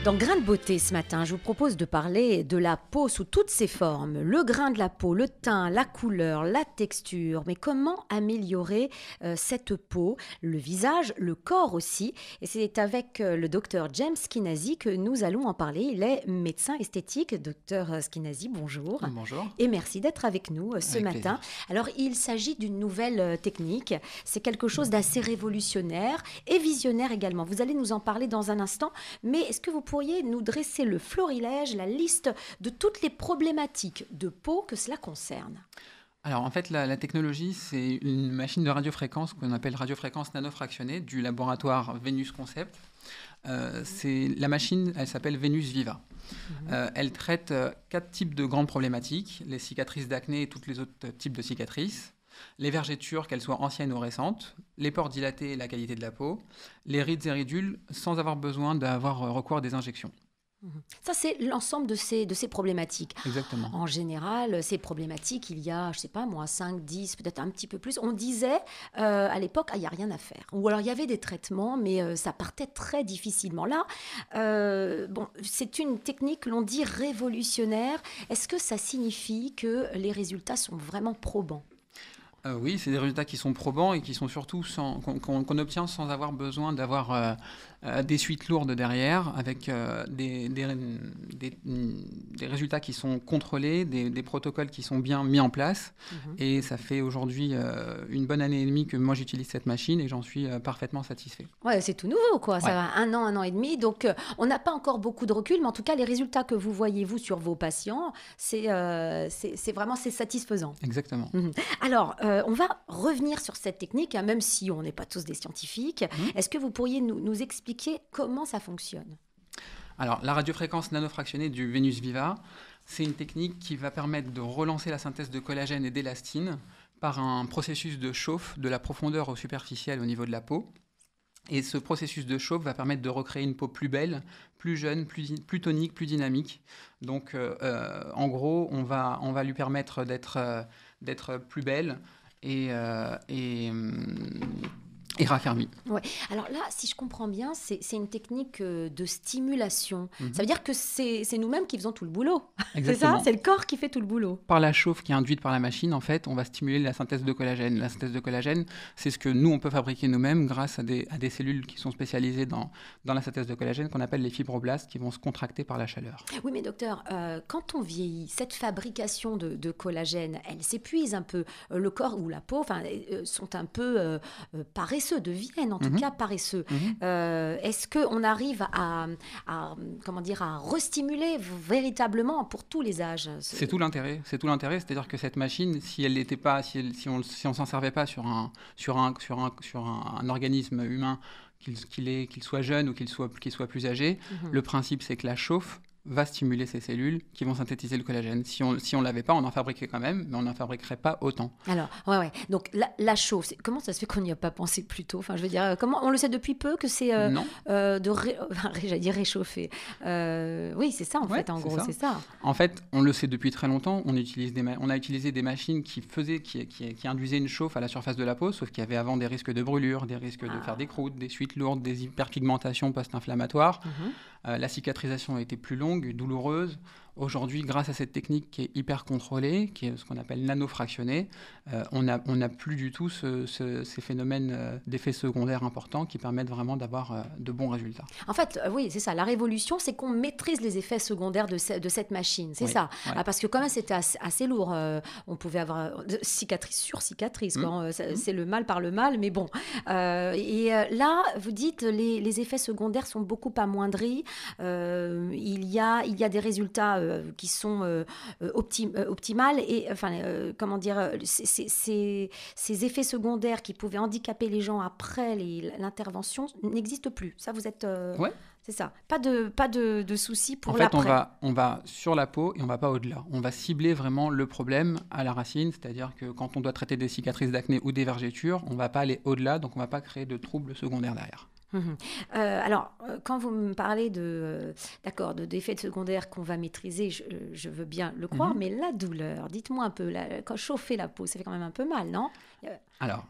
Dans Grain de beauté ce matin, je vous propose de parler de la peau sous toutes ses formes. Le grain de la peau, le teint, la couleur, la texture. Mais comment améliorer cette peau, le visage, le corps aussi? Et c'est avec le docteur James Skinazi que nous allons en parler. Il est médecin esthétique. Docteur Skinazi, bonjour. Bonjour. Et merci d'être avec nous ce matin. Plaisir. Alors, il s'agit d'une nouvelle technique. C'est quelque chose d'assez révolutionnaire et visionnaire également. Vous allez nous en parler dans un instant. Mais est-ce que vous pourriez nous dresser le florilège, la liste de toutes les problématiques de peau que cela concerne? Alors en fait, la technologie, c'est une machine de radiofréquence qu'on appelle radiofréquence nanofractionnée du laboratoire Venus Concept. La machine, elle s'appelle Venus Viva. Elle traite 4 types de grandes problématiques, les cicatrices d'acné et tous les autres types de cicatrices, les vergetures, qu'elles soient anciennes ou récentes, les pores dilatés et la qualité de la peau, les rides et ridules sans avoir besoin d'avoir recours à des injections. Ça, c'est l'ensemble de ces problématiques. Exactement. En général, ces problématiques, il y a, je ne sais pas moi, 5, 10, peut-être un petit peu plus. On disait à l'époque, il n'y a rien à faire. Ou alors, il y avait des traitements, mais ça partait très difficilement. Là, c'est une technique, l'on dit, révolutionnaire. Est-ce que ça signifie que les résultats sont vraiment probants ? Oui, c'est des résultats qui sont probants et qui sont surtout qu'on obtient sans avoir besoin d'avoir des suites lourdes derrière, avec des résultats qui sont contrôlés, des protocoles qui sont bien mis en place. Et ça fait aujourd'hui une bonne année et demie que moi j'utilise cette machine et j'en suis parfaitement satisfait. Ouais, c'est tout nouveau, quoi. Ça Ouais. va un an et demi. Donc, on n'a pas encore beaucoup de recul, mais en tout cas, les résultats que vous voyez, vous, sur vos patients, c'est vraiment satisfaisant. Exactement. Alors, on va revenir sur cette technique, hein, même si on n'est pas tous des scientifiques. Est-ce que vous pourriez nous expliquer comment ça fonctionne ? Alors, la radiofréquence nanofractionnée du Venus Viva, c'est une technique qui va permettre de relancer la synthèse de collagène et d'élastine par un processus de chauffe de la profondeur au superficiel au niveau de la peau. Et ce processus de chauffe va permettre de recréer une peau plus belle, plus jeune, plus tonique, plus dynamique. Donc, en gros, on va lui permettre d'être plus belle et raffermie. Ouais. Alors là, si je comprends bien, c'est une technique de stimulation. Ça veut dire que c'est nous-mêmes qui faisons tout le boulot. C'est ça ? C'est le corps qui fait tout le boulot. Par la chauffe qui est induite par la machine, en fait, on va stimuler la synthèse de collagène. La synthèse de collagène, c'est ce que nous, on peut fabriquer nous-mêmes grâce à des cellules qui sont spécialisées dans la synthèse de collagène, qu'on appelle les fibroblastes, qui vont se contracter par la chaleur. Oui, mais docteur, quand on vieillit, cette fabrication de collagène, elle s'épuise un peu. Le corps ou la peau sont un peu paresseux, deviennent en tout cas paresseux. Est-ce qu'on arrive à restimuler véritablement pour tous les âges ? C'est tout l'intérêt. C'est-à-dire que cette machine, si elle n'était pas, si on s'en servait pas sur un organisme humain, qu'il soit jeune ou qu'il soit plus âgé, le principe c'est que la chauffe va stimuler ces cellules qui vont synthétiser le collagène. Si on l'avait pas, on en fabriquerait quand même, mais on n'en fabriquerait pas autant. Alors, ouais. Donc, la chauffe, comment ça se fait qu'on n'y a pas pensé plus tôt ? Enfin, je veux dire, comment on le sait depuis peu que c'est j'allais dire réchauffer. Oui, c'est ça en fait, en gros, c'est ça. En fait, on le sait depuis très longtemps. On a utilisé des machines qui induisaient une chauffe à la surface de la peau, sauf qu'il y avait avant des risques de brûlure, des risques de faire des croûtes, des suites lourdes, des hyperpigmentations post-inflammatoires. La cicatrisation a été plus longue, douloureuse. Aujourd'hui, grâce à cette technique qui est hyper contrôlée, qui est ce qu'on appelle nanofractionnée, on n'a plus du tout ces phénomènes d'effets secondaires importants qui permettent vraiment d'avoir de bons résultats. En fait, oui, c'est ça. La révolution, c'est qu'on maîtrise les effets secondaires de cette machine. C'est ça. Ouais. Parce que quand même, c'était assez lourd. On pouvait avoir cicatrice sur cicatrice. C'est le mal par le mal, mais bon. Là, vous dites, les effets secondaires sont beaucoup amoindris. Il y a des résultats qui sont optimales et ces effets secondaires qui pouvaient handicaper les gens après l'intervention n'existent plus. Ça, vous êtes ouais. C'est ça. Pas de soucis pour l'après. En fait, on va sur la peau et on va pas au-delà. On va cibler vraiment le problème à la racine, c'est-à-dire que quand on doit traiter des cicatrices d'acné ou des vergetures, on va pas aller au-delà, donc on va pas créer de troubles secondaires derrière. Alors, quand vous me parlez d'effets secondaires qu'on va maîtriser, je veux bien le croire, mais la douleur, dites-moi un peu, quand chauffer la peau, ça fait quand même un peu mal, non ? Alors,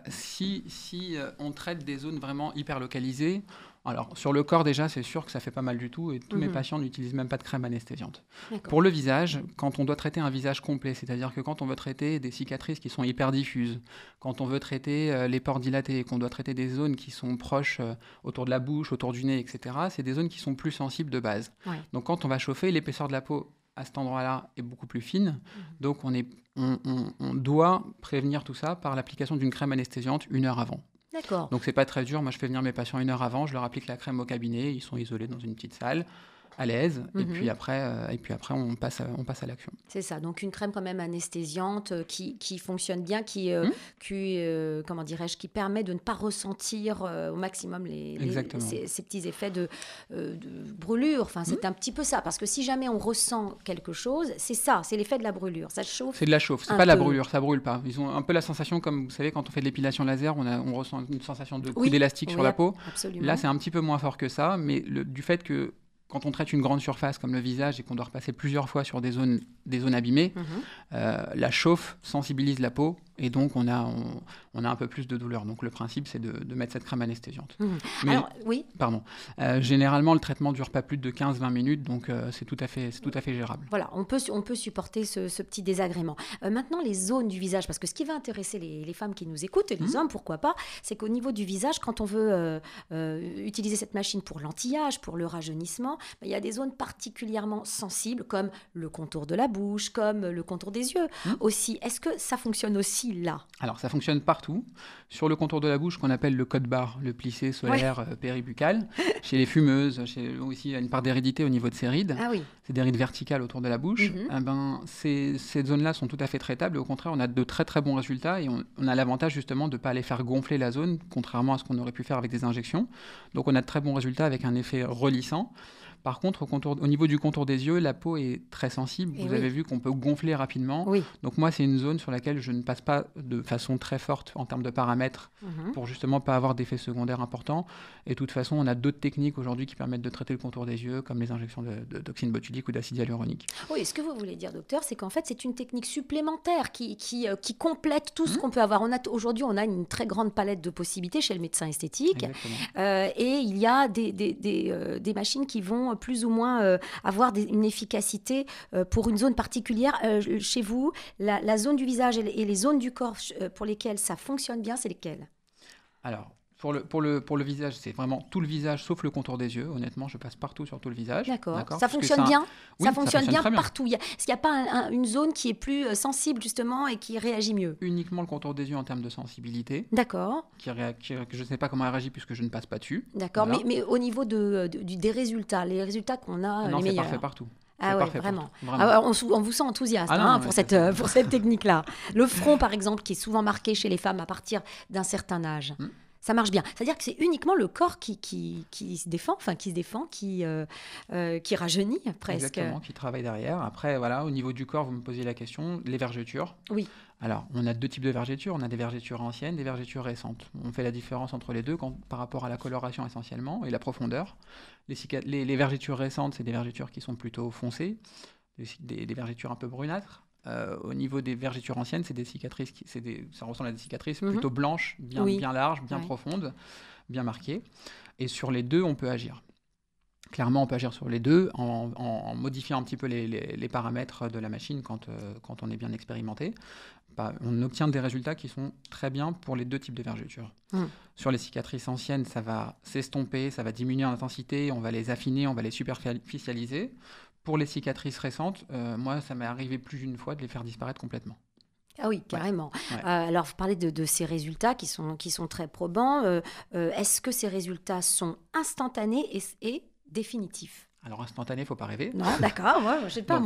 si on traite des zones vraiment hyper localisées, alors sur le corps déjà, c'est sûr que ça fait pas mal du tout et tous mes patients n'utilisent même pas de crème anesthésiante. Pour le visage, quand on doit traiter un visage complet, c'est-à-dire que quand on veut traiter des cicatrices qui sont hyper diffuses, quand on veut traiter les pores dilatés, qu'on doit traiter des zones qui sont proches autour de la bouche, autour du nez, etc., c'est des zones qui sont plus sensibles de base. Ouais. Donc quand on va chauffer, l'épaisseur de la peau à cet endroit-là est beaucoup plus fine. Donc on doit prévenir tout ça par l'application d'une crème anesthésiante 1 heure avant. D'accord. Donc c'est pas très dur. Moi, je fais venir mes patients 1 heure avant, je leur applique la crème au cabinet, ils sont isolés dans une petite salle, à l'aise, et puis après on passe à l'action. C'est ça. Donc une crème quand même anesthésiante qui fonctionne bien, qui comment dirais-je, qui permet de ne pas ressentir au maximum ces petits effets de brûlure. Enfin, c'est un petit peu ça, parce que si jamais on ressent quelque chose, c'est ça, c'est l'effet de la brûlure. Ça chauffe. C'est de la chauffe. C'est pas la brûlure, ça brûle pas. Ils ont un peu la sensation, comme vous savez, quand on fait de l'épilation laser, on ressent une sensation de coup d'élastique sur la peau. Absolument. Là, c'est un petit peu moins fort que ça, mais du fait que quand on traite une grande surface comme le visage et qu'on doit repasser plusieurs fois sur des zones abîmées, la chauffe sensibilise la peau et donc on a un peu plus de douleur. Donc le principe, c'est de mettre cette crème anesthésiante. Mais, alors, oui. Pardon. Généralement, le traitement ne dure pas plus de 15-20 minutes, donc c'est tout à fait gérable. Voilà, on peut supporter ce petit désagrément. Maintenant, les zones du visage, parce que ce qui va intéresser les femmes qui nous écoutent, et les hommes, pourquoi pas, c'est qu'au niveau du visage, quand on veut utiliser cette machine pour l'anti-âge, pour le rajeunissement, il y a des zones particulièrement sensibles, comme le contour de la bouche, comme le contour des yeux aussi. Est-ce que ça fonctionne aussi là? Alors, ça fonctionne partout. Sur le contour de la bouche, qu'on appelle le code barre, le plissé solaire péribuccal. Chez les fumeuses, aussi, il y a une part d'hérédité au niveau de ces rides. Ah oui. C'est des rides verticales autour de la bouche. Ces zones-là sont tout à fait traitables. Au contraire, on a de très très bons résultats et on a l'avantage justement de ne pas aller faire gonfler la zone, contrairement à ce qu'on aurait pu faire avec des injections. Donc, on a de très bons résultats avec un effet relissant. Par contre, au niveau du contour des yeux, la peau est très sensible. Vous avez vu qu'on peut gonfler rapidement. Oui. Donc moi, c'est une zone sur laquelle je ne passe pas de façon très forte en termes de paramètres pour justement pas avoir d'effets secondaires importants. Et de toute façon, on a d'autres techniques aujourd'hui qui permettent de traiter le contour des yeux, comme les injections de toxine botulique ou d'acide hyaluronique. Oui, ce que vous voulez dire, docteur, c'est qu'en fait, c'est une technique supplémentaire qui complète tout ce qu'on peut avoir. Aujourd'hui, on a une très grande palette de possibilités chez le médecin esthétique. Et il y a des machines qui vont plus ou moins avoir une efficacité pour une zone particulière. Chez vous, la zone du visage et les zones du corps pour lesquelles ça fonctionne bien, c'est lesquelles? Alors, pour le visage, c'est vraiment tout le visage sauf le contour des yeux. Honnêtement, je passe partout sur tout le visage. D'accord. Ça fonctionne bien. Ça fonctionne bien partout. Est-ce qu'il n'y a pas une zone qui est plus sensible justement et qui réagit mieux? Uniquement le contour des yeux en termes de sensibilité. D'accord. Je ne sais pas comment elle réagit puisque je ne passe pas dessus. D'accord. Voilà. Mais au niveau des résultats, les résultats qu'on a, non, les meilleurs. C'est parfait partout. Ah ouais, vraiment. On vous sent enthousiaste pour cette technique-là. Le front, par exemple, qui est souvent marqué chez les femmes à partir d'un certain âge. Ça marche bien. C'est-à-dire que c'est uniquement le corps qui se défend, qui rajeunit presque. Exactement, qui travaille derrière. Après, voilà, au niveau du corps, vous me posiez la question, les vergetures. Oui. Alors, on a deux types de vergetures. On a des vergetures anciennes, des vergetures récentes. On fait la différence entre les deux par rapport à la coloration essentiellement et la profondeur. Les vergetures récentes, c'est des vergetures qui sont plutôt foncées, des vergetures un peu brunâtres. Au niveau des vergetures anciennes, c'est des cicatrices, ça ressemble à des cicatrices plutôt blanches, bien larges, bien profondes, bien marquées. Et sur les deux, on peut agir. Clairement, on peut agir sur les deux en modifiant un petit peu les paramètres de la machine quand on est bien expérimenté. On obtient des résultats qui sont très bien pour les deux types de vergetures. Sur les cicatrices anciennes, ça va s'estomper, ça va diminuer en intensité, on va les affiner, on va les superficialiser. Pour les cicatrices récentes, moi, ça m'est arrivé plus d'une fois de les faire disparaître complètement. Ah oui, carrément. Ouais. Alors, vous parlez de ces résultats qui sont très probants. Est-ce que ces résultats sont instantanés et définitifs? Alors, instantané, il ne faut pas rêver. Non, d'accord. Moi, je sais pas.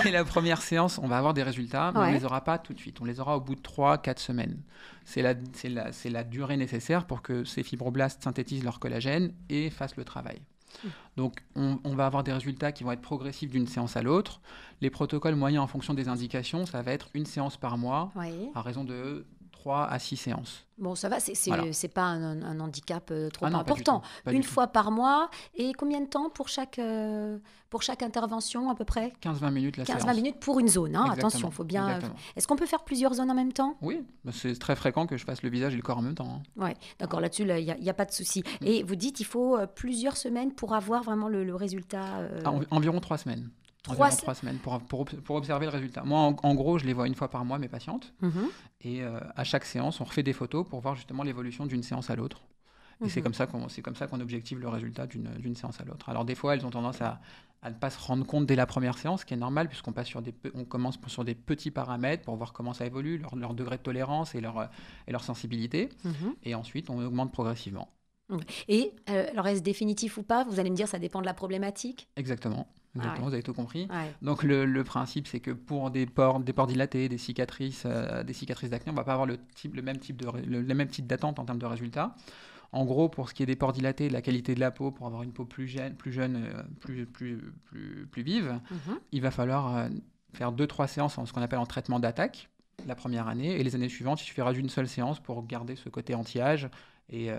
Dès la première séance, on va avoir des résultats, mais on ne les aura pas tout de suite. On les aura au bout de 3-4 semaines. C'est la durée nécessaire pour que ces fibroblastes synthétisent leur collagène et fassent le travail. Donc, on va avoir des résultats qui vont être progressifs d'une séance à l'autre. Les protocoles moyens en fonction des indications, ça va être une séance par mois, à raison de 3 à 6 séances. Bon, ça va, c'est pas un handicap trop non, important. Pas du Une tout. fois par mois, et combien de temps pour chaque intervention à peu près? 15-20 minutes la séance. 15-20 minutes pour une zone, hein. Exactement. Attention, faut bien... Exactement. Est-ce qu'on peut faire plusieurs zones en même temps? Oui, c'est très fréquent que je fasse le visage et le corps en même temps. Oui, d'accord, là-dessus, il n'y a pas de souci. Et vous dites qu'il faut plusieurs semaines pour avoir vraiment le résultat Environ 3 semaines. 3 semaines pour observer le résultat. Moi, en gros, je les vois une fois par mois, mes patientes. Et à chaque séance, on refait des photos pour voir justement l'évolution d'une séance à l'autre. Et c'est comme ça qu'on objective le résultat d'une séance à l'autre. Alors des fois, elles ont tendance à ne pas se rendre compte dès la première séance, ce qui est normal, puisqu'on commence sur des petits paramètres pour voir comment ça évolue, leur degré de tolérance et leur sensibilité. Et ensuite, on augmente progressivement. Et alors, est-ce définitif ou pas? Vous allez me dire, ça dépend de la problématique. Exactement, ouais. Vous avez tout compris. Ouais. Donc le principe, c'est que pour des pores dilatés, des cicatrices d'acné, on ne va pas avoir le même type d'attente en termes de résultats. En gros, pour ce qui est des pores dilatés, de la qualité de la peau, pour avoir une peau plus jeune, plus vive, il va falloir faire 2-3 séances en ce qu'on appelle en traitement d'attaque la première année, et les années suivantes, il suffira d'une seule séance pour garder ce côté anti-âge, et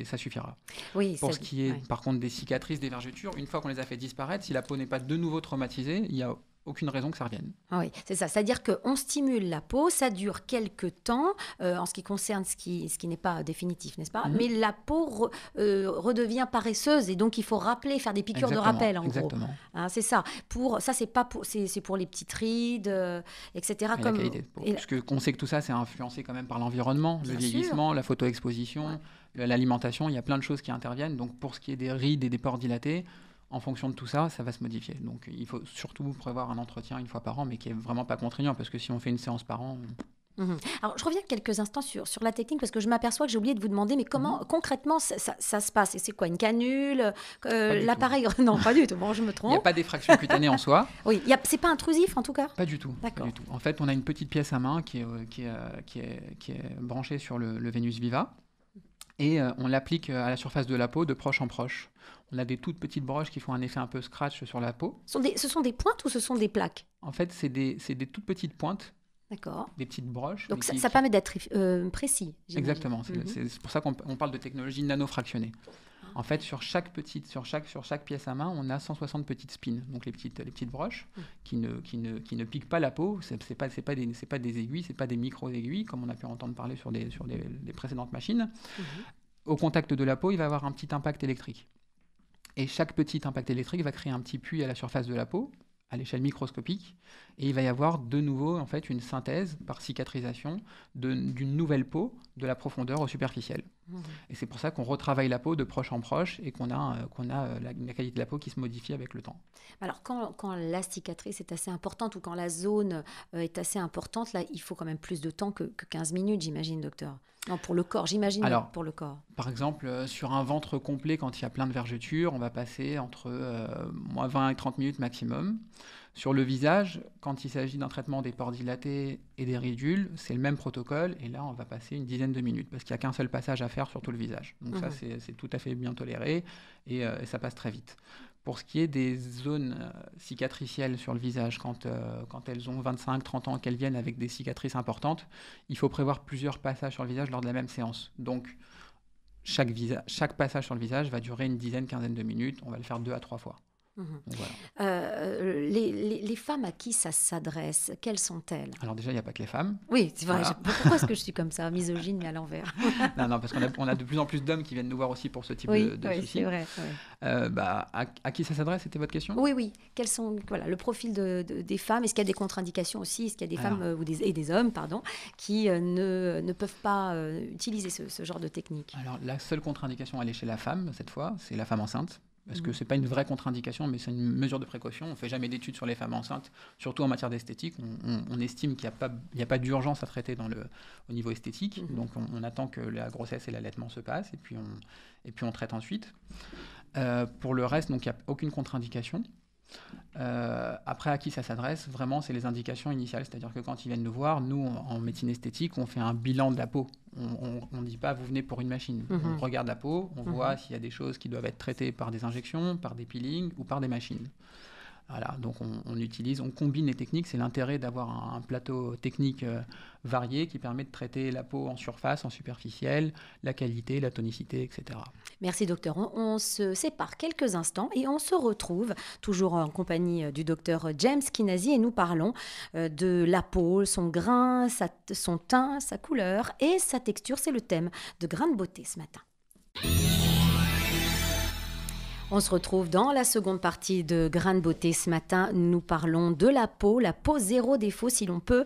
ça suffira. Oui, pour ce qui est par contre des cicatrices, des vergetures, une fois qu'on les a fait disparaître, si la peau n'est pas de nouveau traumatisée, il n'y a aucune raison que ça revienne. Oui, c'est ça. C'est-à-dire qu'on stimule la peau, ça dure quelques temps, en ce qui concerne ce qui n'est pas définitif, n'est-ce pas? Mais la peau redevient paresseuse, et donc il faut rappeler, faire des piqûres de rappel, en gros. Hein, c'est ça. C'est pour les petites rides, etc. Et la qualité de peau. Parce qu'on sait que tout ça, c'est influencé quand même par l'environnement, le vieillissement, la photoexposition, l'alimentation. Il y a plein de choses qui interviennent. Donc pour ce qui est des rides et des pores dilatés, en fonction de tout ça, ça va se modifier. Donc, il faut surtout prévoir un entretien une fois par an, mais qui n'est vraiment pas contraignant, parce que si on fait une séance par an... Alors, je reviens quelques instants sur la technique, parce que je m'aperçois que j'ai oublié de vous demander, mais comment concrètement ça se passe? C'est quoi, une canule, l'appareil? Non, pas du tout. Bon, je me trompe. Il n'y a pas d'effraction cutanée en soi. Oui, c'est pas intrusif en tout cas? Pas du tout. Pas du tout. En fait, on a une petite pièce à main qui est branchée sur le Venus Viva. Et on l'applique à la surface de la peau de proche en proche. On a des toutes petites broches qui font un effet un peu scratch sur la peau. Ce sont des pointes ou ce sont des plaques? En fait, c'est des toutes petites pointes. D'accord. Des petites broches. Donc ça permet d'être précis. Exactement. C'est pour ça qu'on parle de technologie nano-fractionnée. En fait, sur chaque pièce à main, on a 160 petites spines, donc les petites broches qui ne piquent pas la peau. C'est pas des aiguilles, c'est pas des micro-aiguilles comme on a pu entendre parler sur les précédentes machines. Au contact de la peau, il va y avoir un petit impact électrique. Et chaque petit impact électrique va créer un petit puits à la surface de la peau, à l'échelle microscopique, et il va y avoir de nouveau en fait une synthèse par cicatrisation d'une nouvelle peau de la profondeur au superficiel. Et c'est pour ça qu'on retravaille la peau de proche en proche et qu'on a la qualité de la peau qui se modifie avec le temps. Alors quand la cicatrice est assez importante ou quand la zone est assez importante, là il faut quand même plus de temps que 15 minutes, j'imagine, docteur. Non, pour le corps, j'imagine. Alors, pour le corps. Par exemple, sur un ventre complet, quand il y a plein de vergetures, on va passer entre 20 et 30 minutes maximum. Sur le visage, quand il s'agit d'un traitement des pores dilatés et des ridules, c'est le même protocole. Et là, on va passer une dizaine de minutes parce qu'il n'y a qu'un seul passage à faire sur tout le visage. Donc ça, c'est tout à fait bien toléré et ça passe très vite. Pour ce qui est des zones cicatricielles sur le visage, quand elles ont 25-30 ans, qu'elles viennent avec des cicatrices importantes, il faut prévoir plusieurs passages sur le visage lors de la même séance. Donc, chaque passage sur le visage va durer une quinzaine de minutes. On va le faire 2 à 3 fois. Donc, voilà. Les femmes à qui ça s'adresse, quelles sont-elles? Alors déjà, il n'y a pas que les femmes. Oui, c'est vrai. Voilà. Pourquoi est-ce que je suis comme ça, misogyne, mais à l'envers? Non, parce qu'on a de plus en plus d'hommes qui viennent nous voir aussi pour ce type de soucis. Oui, c'est vrai. À qui ça s'adresse, c'était votre question? Oui. Quels sont le profil des femmes? Est-ce qu'il y a des contre-indications aussi? Est-ce qu'il y a des femmes et des hommes, qui ne peuvent pas utiliser ce genre de technique? Alors, la seule contre-indication, elle est chez la femme, cette fois, c'est la femme enceinte. Parce que ce n'est pas une vraie contre-indication, mais c'est une mesure de précaution. On ne fait jamais d'études sur les femmes enceintes, surtout en matière d'esthétique. On estime qu'il n'y a pas d'urgence à traiter au niveau esthétique. Donc on attend que la grossesse et l'allaitement se passent, et puis on traite ensuite. Pour le reste, donc il n'y a aucune contre-indication. Après, à qui ça s'adresse? Vraiment, c'est les indications initiales. C'est-à-dire que quand ils viennent nous voir, nous, en médecine esthétique, on fait un bilan de la peau. On ne dit pas, vous venez pour une machine. On regarde la peau, on voit s'il y a des choses qui doivent être traitées par des injections, par des peelings ou par des machines. Voilà, donc on combine les techniques. C'est l'intérêt d'avoir un plateau technique varié qui permet de traiter la peau en surface, en superficielle, la qualité, la tonicité, etc. Merci docteur. On se sépare quelques instants et on se retrouve toujours en compagnie du docteur James Kinazi et nous parlons de la peau, son grain, son teint, sa couleur et sa texture. C'est le thème de Grain de beauté ce matin. On se retrouve dans la seconde partie de Grain de beauté. Ce matin, nous parlons de la peau zéro défaut si l'on peut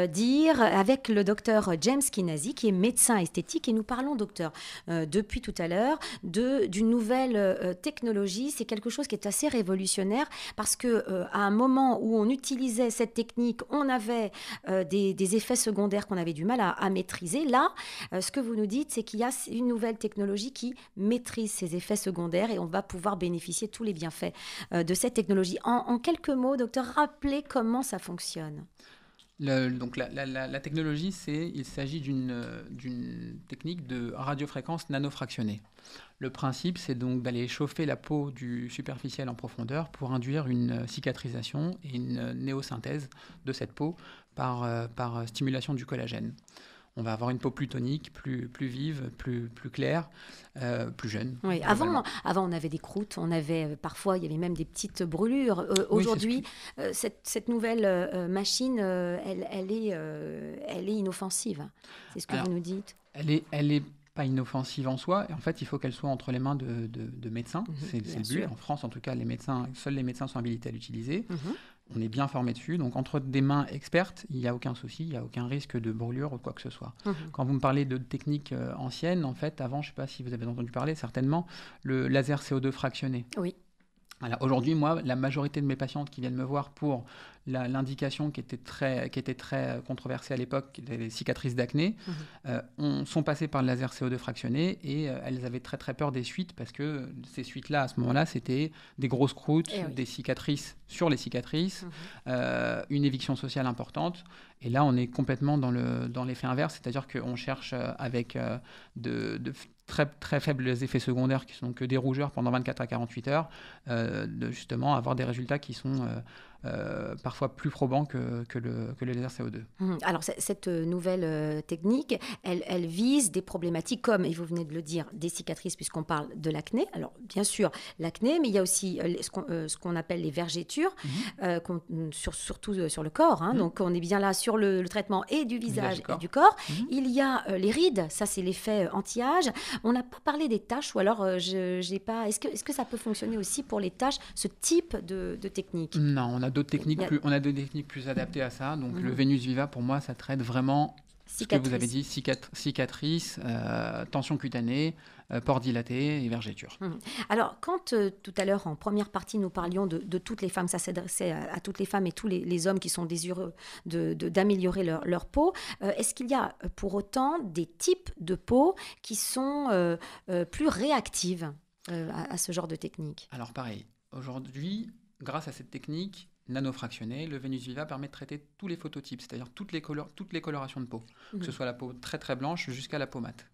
dire, avec le docteur James Kinazi qui est médecin esthétique. Et nous parlons, docteur, depuis tout à l'heure, d'une nouvelle technologie. C'est quelque chose qui est assez révolutionnaire parce qu'à un moment où on utilisait cette technique, on avait des effets secondaires qu'on avait du mal à maîtriser. Là, ce que vous nous dites, c'est qu'il y a une nouvelle technologie qui maîtrise ces effets secondaires et on va pouvoir bénéficier de tous les bienfaits de cette technologie. En quelques mots, docteur, rappelez comment ça fonctionne. Donc la technologie, il s'agit d'une technique de radiofréquence nanofractionnée. Le principe, c'est donc d'aller chauffer la peau du superficiel en profondeur pour induire une cicatrisation et une néosynthèse de cette peau par stimulation du collagène. On va avoir une peau plus tonique, plus vive, plus claire, plus jeune. Oui, avant, on avait des croûtes, parfois, il y avait même des petites brûlures. Aujourd'hui, cette nouvelle machine, elle est inoffensive. C'est ce que vous nous dites. Elle est pas inoffensive en soi. Et en fait, il faut qu'elle soit entre les mains de médecins. C'est le but. En France, en tout cas, seuls les médecins sont habilités à l'utiliser. On est bien formé dessus. Donc, entre des mains expertes, il n'y a aucun souci, il n'y a aucun risque de brûlure ou quoi que ce soit. Quand vous me parlez de techniques anciennes, en fait, avant, je ne sais pas si vous avez entendu parler, certainement, le laser CO2 fractionné. Oui. Voilà. Aujourd'hui, moi, la majorité de mes patientes qui viennent me voir pour l'indication qui était très controversée à l'époque, les cicatrices d'acné, sont passées par le laser CO2 fractionné et elles avaient très très peur des suites parce que ces suites-là, à ce moment-là, c'était des grosses croûtes, des cicatrices sur les cicatrices, une éviction sociale importante. Et là, on est complètement dans l'effet inverse, c'est-à-dire qu'on cherche avec de très, très faibles effets secondaires qui sont que des rougeurs pendant 24 à 48 heures, de justement avoir des résultats qui sont parfois plus probants que le laser CO2. Alors, cette nouvelle technique, elle vise des problématiques comme, et vous venez de le dire, des cicatrices, puisqu'on parle de l'acné. Alors, bien sûr, l'acné, mais il y a aussi ce qu'on appelle les vergetures, surtout sur le corps. Donc, on est bien là sur le traitement et du visage et du corps. Il y a les rides, ça, c'est l'effet anti-âge. On n'a pas parlé des taches, ou alors, j'ai pas... Est-ce que ça peut fonctionner aussi pour les taches, ce type de technique? Non, on a d'autres techniques plus adaptées à ça. Donc le Venus Viva, pour moi, ça traite vraiment ce que vous avez dit, cicatrices, tension cutanée, pores dilatés et vergetures. Alors, quand tout à l'heure, en première partie, nous parlions de toutes les femmes, ça s'adressait à toutes les femmes et tous les hommes qui sont désireux d'améliorer leur peau, est-ce qu'il y a pour autant des types de peau qui sont plus réactives à ce genre de technique? Alors pareil, aujourd'hui, grâce à cette technique nanofractionnée, le Venus Viva permet de traiter tous les phototypes, c'est-à-dire toutes les colorations de peau, que ce soit la peau très très blanche jusqu'à la peau mate.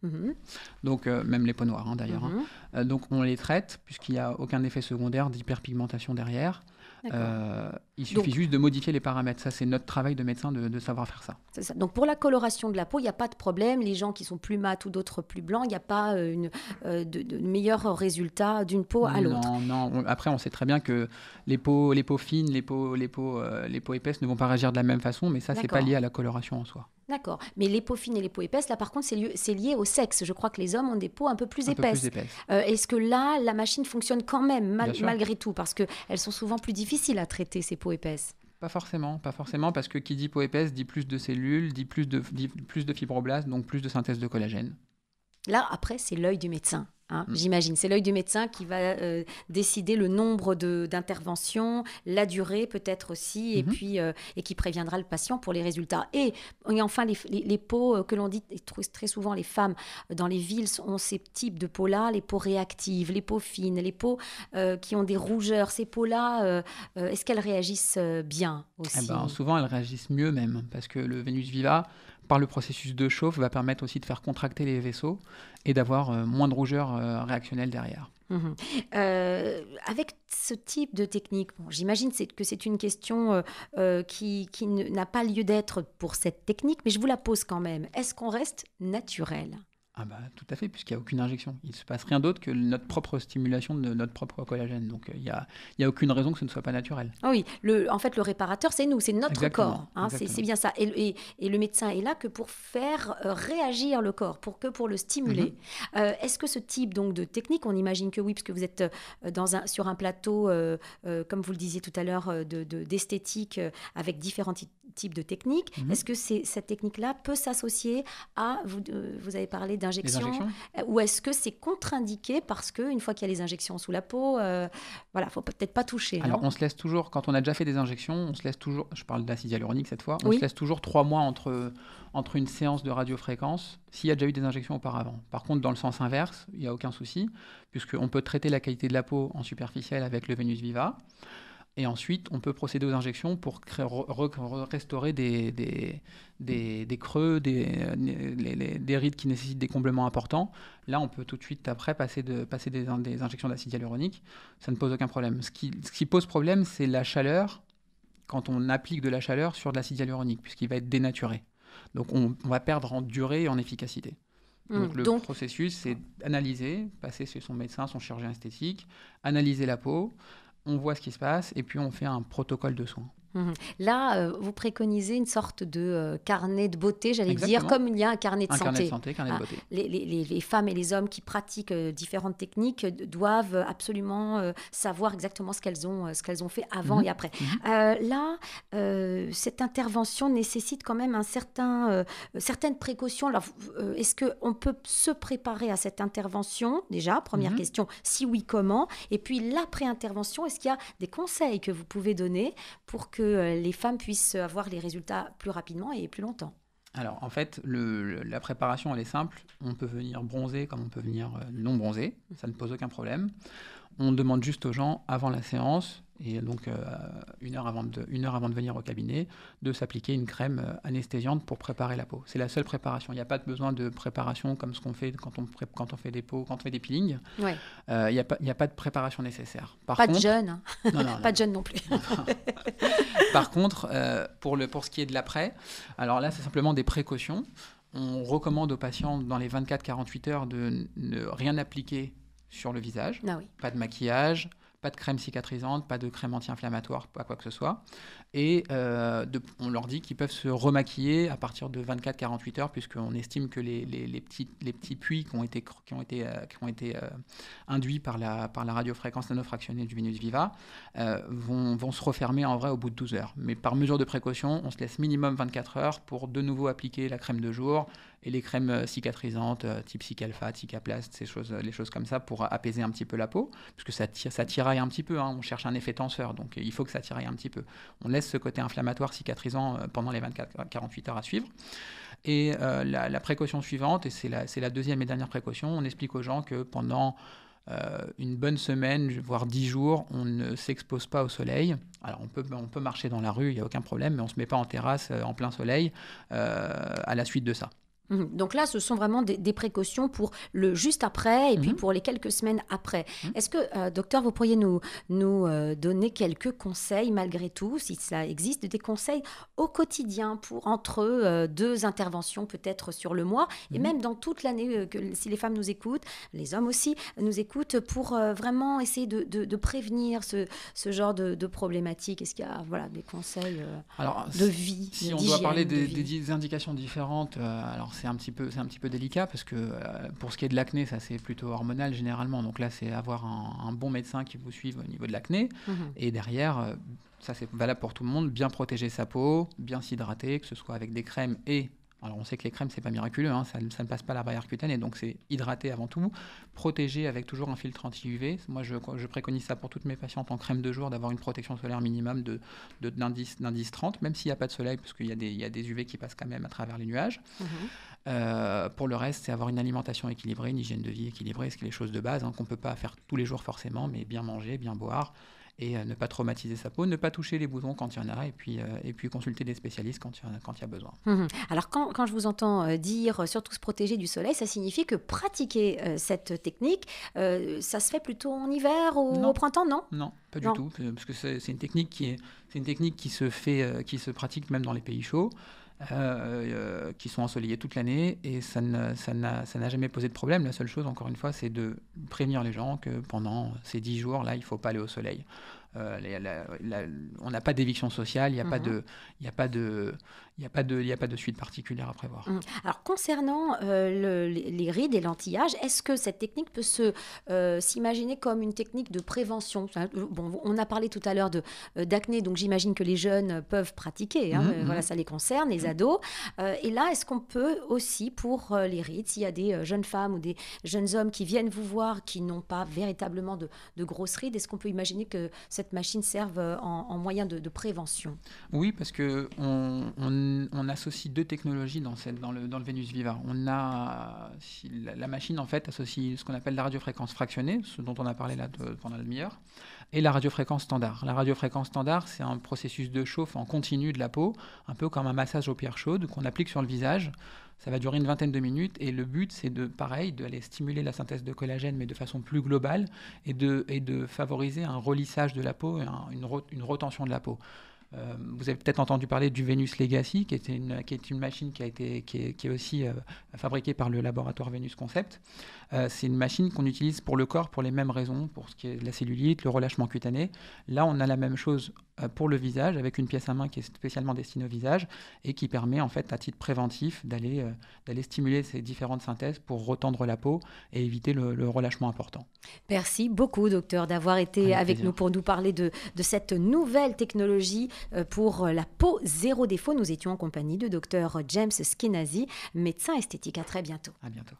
Donc même les peaux noires d'ailleurs. Donc on les traite puisqu'il n'y a aucun effet secondaire d'hyperpigmentation derrière. Il suffit juste de modifier les paramètres. Ça, c'est notre travail de médecin de savoir faire ça. C'est ça. Donc, pour la coloration de la peau, il n'y a pas de problème. Les gens qui sont plus mat ou d'autres plus blancs, il n'y a pas de meilleur résultat d'une peau à l'autre. Non. Après, on sait très bien que les peaux fines, les peaux épaisses ne vont pas réagir de la même façon, mais ça, c'est pas lié à la coloration en soi. D'accord. Mais les peaux fines et les peaux épaisses, là, par contre, c'est lié au sexe. Je crois que les hommes ont des peaux un peu plus épaisses. Est-ce que là, la machine fonctionne quand même, malgré tout? Parce qu'elles sont souvent plus difficiles à traiter, ces peaux épaisses. Pas forcément, parce que qui dit peau épaisse dit plus de cellules, dit plus de fibroblastes, donc plus de synthèse de collagène. Là, après, c'est l'œil du médecin. J'imagine. C'est l'œil du médecin qui va décider le nombre d'interventions, la durée peut-être aussi, et qui préviendra le patient pour les résultats. Et enfin, les peaux que l'on dit, très souvent les femmes dans les villes ont ces types de peaux-là, les peaux réactives, les peaux fines, les peaux qui ont des rougeurs. Ces peaux-là, est-ce qu'elles réagissent bien aussi? Souvent, elles réagissent mieux même, parce que le Venus Viva, par le processus de chauffe, va permettre aussi de faire contracter les vaisseaux et d'avoir moins de rougeurs réactionnelles derrière. Avec ce type de technique, j'imagine que c'est une question qui n'a pas lieu d'être pour cette technique, mais je vous la pose quand même. Est-ce qu'on reste naturel ? Ah bah, tout à fait, puisqu'il n'y a aucune injection. Il ne se passe rien d'autre que notre propre stimulation de notre propre collagène. Donc, il n'y a aucune raison que ce ne soit pas naturel. Ah oui, en fait, le réparateur, c'est nous, c'est notre Exactement, corps. C'est bien ça. Et le médecin est là que pour faire réagir le corps, pour le stimuler. Est-ce que ce type donc, de technique, on imagine que oui, puisque vous êtes sur un plateau, comme vous le disiez tout à l'heure, d'esthétique avec différents types de techniques. Est-ce que cette technique-là peut s'associer à, vous avez parlé d'injections, ou est-ce que c'est contre-indiqué parce qu'une fois qu'il y a les injections sous la peau, voilà, il ne faut peut-être pas toucher. Alors, on se laisse toujours, quand on a déjà fait des injections, on se laisse toujours, je parle d'acide hyaluronique cette fois, on se laisse toujours 3 mois entre une séance de radiofréquence s'il y a déjà eu des injections auparavant. Par contre, dans le sens inverse, il n'y a aucun souci, puisqu'on peut traiter la qualité de la peau en superficielle avec le Venus Viva. Et ensuite, on peut procéder aux injections pour restaurer des creux, des rides qui nécessitent des comblements importants. Là, on peut tout de suite après passer des injections d'acide hyaluronique. Ça ne pose aucun problème. Ce qui pose problème, c'est la chaleur, quand on applique de la chaleur sur de l'acide hyaluronique, puisqu'il va être dénaturé. Donc, on va perdre en durée et en efficacité. Donc, le processus, c'est analyser, passer chez son médecin, son chirurgien esthétique, analyser la peau, on voit ce qui se passe et puis on fait un protocole de soins. Là, vous préconisez une sorte de carnet de beauté, j'allais dire, comme il y a un carnet de santé. Carnet de santé, carnet de beauté. Les femmes et les hommes qui pratiquent différentes techniques doivent absolument savoir exactement ce qu'elles ont fait avant et après. Là, cette intervention nécessite quand même certaines précautions. Alors, est-ce qu'on peut se préparer à cette intervention, déjà, première question, si oui, comment? Et puis, l'après-intervention, est-ce qu'il y a des conseils que vous pouvez donner pour que les femmes puissent avoir les résultats plus rapidement et plus longtemps? Alors, en fait, la préparation, elle est simple. On peut venir bronzer comme on peut venir non bronzer. Ça ne pose aucun problème. On demande juste aux gens, avant la séance, et donc une heure avant de venir au cabinet, de s'appliquer une crème anesthésiante pour préparer la peau. C'est la seule préparation. Il n'y a pas besoin de préparation comme ce qu'on fait quand on fait des peaux, quand on fait des peelings. Ouais. Il n'y a pas de préparation nécessaire. De jeûne. Pas de jeûne non plus. Par contre, pour ce qui est de l'après, alors là, c'est simplement des précautions. On recommande aux patients dans les 24-48 heures de ne rien appliquer sur le visage. Pas de maquillage, pas de crème cicatrisante, pas de crème anti-inflammatoire, pas quoi que ce soit. Et on leur dit qu'ils peuvent se remaquiller à partir de 24-48 heures, puisqu'on estime que les petits puits qui ont été induits par la radiofréquence nanofractionnée du Venus Viva vont se refermer en vrai au bout de 12 heures. Mais par mesure de précaution, on se laisse minimum 24 heures pour de nouveau appliquer la crème de jour et les crèmes cicatrisantes type Cicalpha, Cicaplast, les choses comme ça pour apaiser un petit peu la peau, puisque ça tiraille un petit peu, on cherche un effet tenseur, donc il faut que ça tiraille un petit peu. On laisse ce côté inflammatoire cicatrisant pendant les 24-48 heures à suivre. Et la précaution suivante, et c'est la deuxième et dernière précaution, on explique aux gens que pendant une bonne semaine, voire 10 jours, on ne s'expose pas au soleil. Alors on peut marcher dans la rue, il n'y a aucun problème, mais on ne se met pas en terrasse en plein soleil à la suite de ça. Donc là, ce sont vraiment des précautions pour le juste après et puis pour les quelques semaines après. Est-ce que, docteur, vous pourriez nous donner quelques conseils, malgré tout, si ça existe, des conseils au quotidien entre 2 interventions peut-être sur le mois et même dans toute l'année, si les femmes nous écoutent, les hommes aussi nous écoutent, pour vraiment essayer de prévenir ce genre de problématiques? Est-ce qu'il y a des conseils de vie, si on doit parler des indications différentes, alors c'est un petit peu délicat parce que pour ce qui est de l'acné, ça c'est plutôt hormonal généralement. Donc là, c'est avoir un bon médecin qui vous suive au niveau de l'acné. Et derrière, ça c'est valable pour tout le monde, bien protéger sa peau, bien s'hydrater, que ce soit avec des crèmes et... Alors on sait que les crèmes, c'est pas miraculeux, ça ne passe pas la barrière cutanée, donc c'est hydrater avant tout, protéger avec toujours un filtre anti-UV. Moi, je préconise ça pour toutes mes patientes en crème de jour, d'avoir une protection solaire minimum d'indice 30, même s'il n'y a pas de soleil, parce qu'il y a des UV qui passent quand même à travers les nuages. Pour le reste, c'est avoir une alimentation équilibrée, une hygiène de vie équilibrée, ce qui est les choses de base, qu'on ne peut pas faire tous les jours forcément, mais bien manger, bien boire, et ne pas traumatiser sa peau, ne pas toucher les boutons quand il y en a, et puis consulter des spécialistes quand il y a besoin. Alors quand je vous entends dire surtout se protéger du soleil, ça signifie que pratiquer cette technique, ça se fait plutôt en hiver ou au printemps, non? Non, pas du tout, parce que c'est une technique qui se pratique même dans les pays chauds. Qui sont ensoleillés toute l'année, et ça n'a jamais posé de problème. La seule chose, encore une fois, c'est de prévenir les gens que pendant ces 10 jours-là, il ne faut pas aller au soleil. On n'a pas d'éviction sociale, il n'y a pas de suite particulière à prévoir. Alors concernant les rides et l'anti-âge, est-ce que cette technique peut s'imaginer comme une technique de prévention? Bon, on a parlé tout à l'heure d'acné, donc j'imagine que les jeunes peuvent pratiquer, voilà, ça les concerne, les ados. Et là, est-ce qu'on peut aussi, pour les rides, s'il y a des jeunes femmes ou des jeunes hommes qui viennent vous voir, qui n'ont pas véritablement de grosses rides, est-ce qu'on peut imaginer que cette machine serve en moyen de prévention? Oui, parce qu'on associe 2 technologies dans le Venus Viva. La machine, en fait, associe ce qu'on appelle la radiofréquence fractionnée, ce dont on a parlé là pendant la demi-heure, et la radiofréquence standard. La radiofréquence standard, c'est un processus de chauffe en continu de la peau, un peu comme un massage aux pierres chaudes qu'on applique sur le visage. Ça va durer une vingtaine de minutes, et le but, c'est d'aller stimuler la synthèse de collagène, mais de façon plus globale, et de favoriser un relissage de la peau et une retention de la peau. Vous avez peut-être entendu parler du Venus Legacy, qui est une machine qui est aussi fabriquée par le laboratoire Venus Concept. C'est une machine qu'on utilise pour le corps pour les mêmes raisons, pour ce qui est de la cellulite, le relâchement cutané. Là, on a la même chose pour le visage, avec une pièce à main qui est spécialement destinée au visage et qui permet, en fait, à titre préventif, d'aller stimuler ces différentes synthèses pour retendre la peau et éviter le relâchement important. Merci beaucoup, docteur, d'avoir été avec nous pour nous parler de cette nouvelle technologie pour la peau zéro défaut. Nous étions en compagnie de docteur James Skenazy, médecin esthétique. À très bientôt. À bientôt.